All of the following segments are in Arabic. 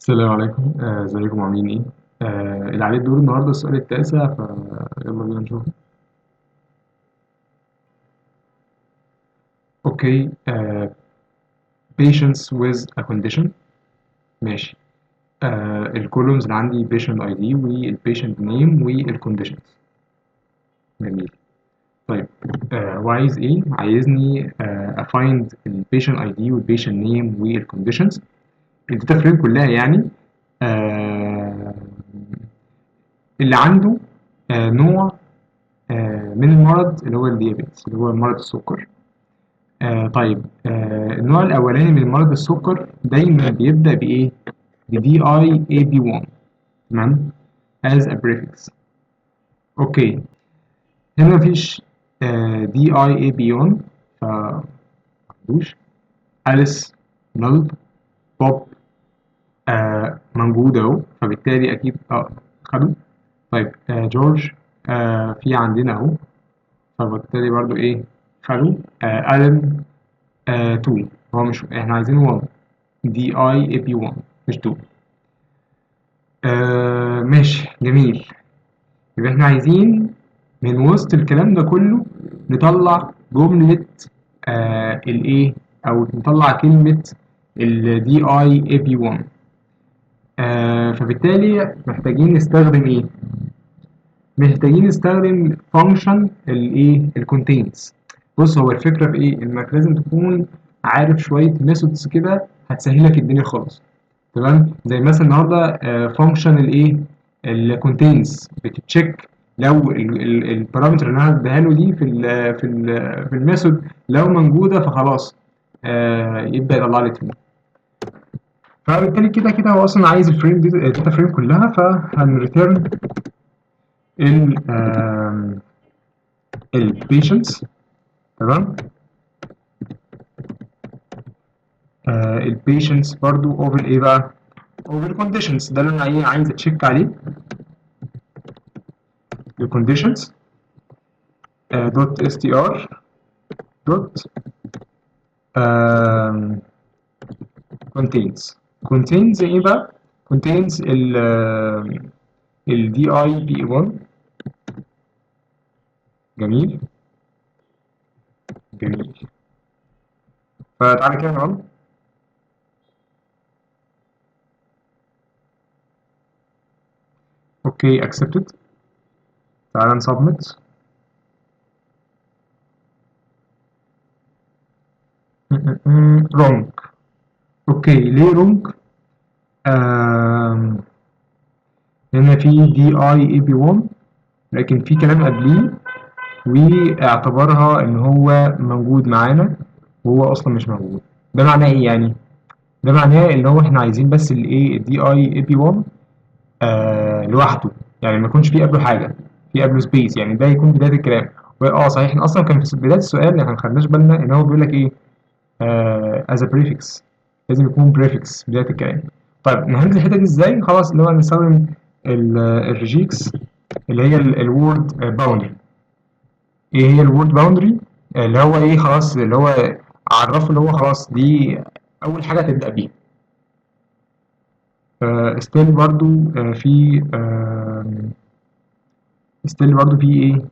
السلام عليكم، ازيكم عاملين ايه؟ اللي عليه الدور النهارده السؤال التاسع، فيلا بينا نشوف. اوكي. patients with a condition. ماشي. الكولومز اللي عندي patient ID والpatient name والconditions. جميل. طيب. هو عايز ايه؟ عايزني find الpatient ID والpatient name والconditions. الداتا فريم كلها يعني. آه اللي عنده نوع من المرض اللي هو الديابيتس اللي هو مرض السكر. طيب. النوع الأولاني من مرض السكر دايما بيبدأ بإيه؟ ب DIAB1. تمام؟ as a prefix. أوكي. هنا مفيش DIAB1 فمعندوش. أليس، نل، بوب موجود أهو، فبالتالي أكيد خدوا. طيب. جورج في عندنا أهو، فبالتالي برضو إيه خدوا. ألين 2. هو مش احنا عايزين 1. دي اي اي بي 1 مش 2. ماشي جميل. يبقى احنا عايزين من وسط الكلام ده كله نطلع جملة الايه، او نطلع كلمة ال دي اي اي بي 1. فبالتالي محتاجين نستخدم ايه؟ محتاجين نستخدم function الايه الكونتينز. بص، هو الفكرة في ايه؟ انك لازم تكون عارف شوية ميثودز كده هتسهلك الدنيا خالص. تمام، زي مثلا النهارده فانكشن الايه الكونتينز بتتشيك لو البارامتر اللي انا هديها له دي في الميثود لو موجوده فخلاص يبدا يطلع لي ترو. فبالتالي كده كده هو اصلا عايز الفريم دي الداتا فريم كلها، فهنريتيرن ال البيشنتس. تمام. البيشنتس برضو اوفر ايه بقى؟ اوفر كونديشنز، ده اللي انا عايز اتشيك عليه الكونديشنز. دوت اس تي ار دوت contains ايه بقى؟ contains ال DIB1. جميل جميل. فتعالى كده نعمل. اوكي accepted. تعالى نسبمت. wrong. اوكي ليه wrong؟ هنا في DIAB1 لكن في كلام قبليه واعتبرها ان هو موجود معانا وهو اصلا مش موجود. ده معناه ايه يعني؟ ده معناه ان هو احنا عايزين بس الايه الدي اي اي بي 1 لوحده، يعني ما يكونش فيه قبله حاجه، في قبله سبيس، يعني ده يكون بدايه الكلام. صحيح، احنا اصلا كان في بدايه السؤال احنا ما خدناش بالنا ان هو بيقول لك ايه از بريفكس، لازم يكون بريفكس بدايه الكلام. طيب نهندل الحته دي ازاي؟ خلاص اللي هو نستخدم الريجيكس اللي هي الوورد باوندري. ايه هي الوورد باوندري؟ اللي هو ايه، خلاص اللي هو عرفه اللي هو خلاص دي اول حاجه تبدا بيها. ستيل برضو في ستيل برضو في ايه،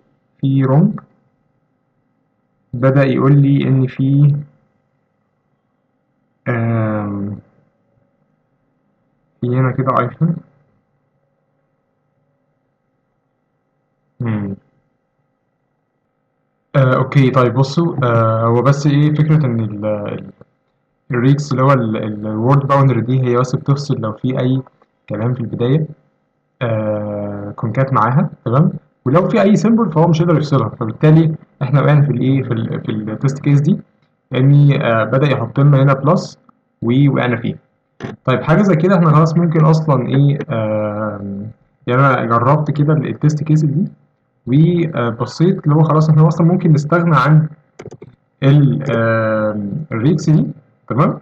في رونج. بدأ يقول لي ان في آم، في هنا كده ايفون. اوكي طيب بصوا، هو بس ايه فكرة ان الريكس اللي هو الورد باوندر دي هي بس بتفصل لو في اي كلام في البداية كونكات معاها. تمام. ولو في اي سيمبل فهو مش هيقدر يفصلها، فبالتالي احنا وقعنا في الايه في التست كيس دي، اني بدأ يحط لنا هنا بلس ووقعنا فيه. طيب حاجة زي كده احنا خلاص ممكن اصلا ايه يعني انا جربت كده التست كيس دي وبصيت اللي هو خلاص احنا اصلا ممكن نستغنى عن الريكس دي. تمام.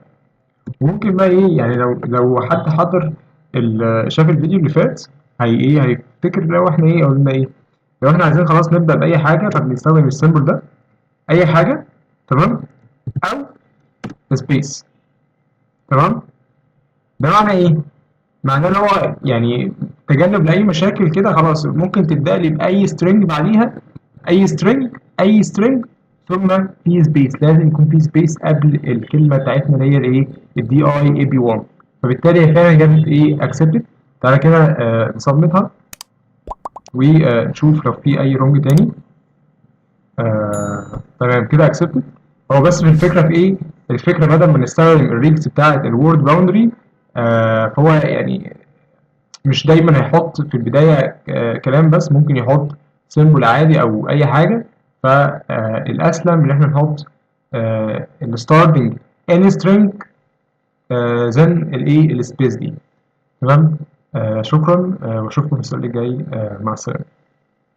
وممكن بقى ايه، يعني لو حد حضر شاف الفيديو اللي فات هي ايه هيفتكر لو احنا ايه قلنا ايه. لو احنا عايزين خلاص نبدأ بأي حاجة فبنستخدم السيمبل ده أي حاجة. تمام. أو سبيس. تمام. ده معنى ايه؟ معناه ان هو يعني تجنب لاي مشاكل كده، خلاص ممكن تبدا لي باي سترينج بعديها، اي سترينج ثم في سبيس، لازم يكون في سبيس قبل الكلمه بتاعتنا اللي هي الايه، الدي اي اي بي 1. فبالتالي هي فعلا جابت ايه اكسبتد. تعالى كده نسبمتها ونشوف لو في اي رونج تاني. تمام كده اكسبتد. هو بس في الفكره في ايه، الفكره بدل ما نستخدم الريجز بتاعه الوورد باوندري، فهو يعني مش دايما هيحط في البداية كلام بس، ممكن يحط سيمبل عادي أو أي حاجة. فالأسلم إن إحنا نحط الستارتنج any string then الإيه السبيس دي. تمام. شكرا، وأشوفكم في السؤال الجاي. مع السلامة.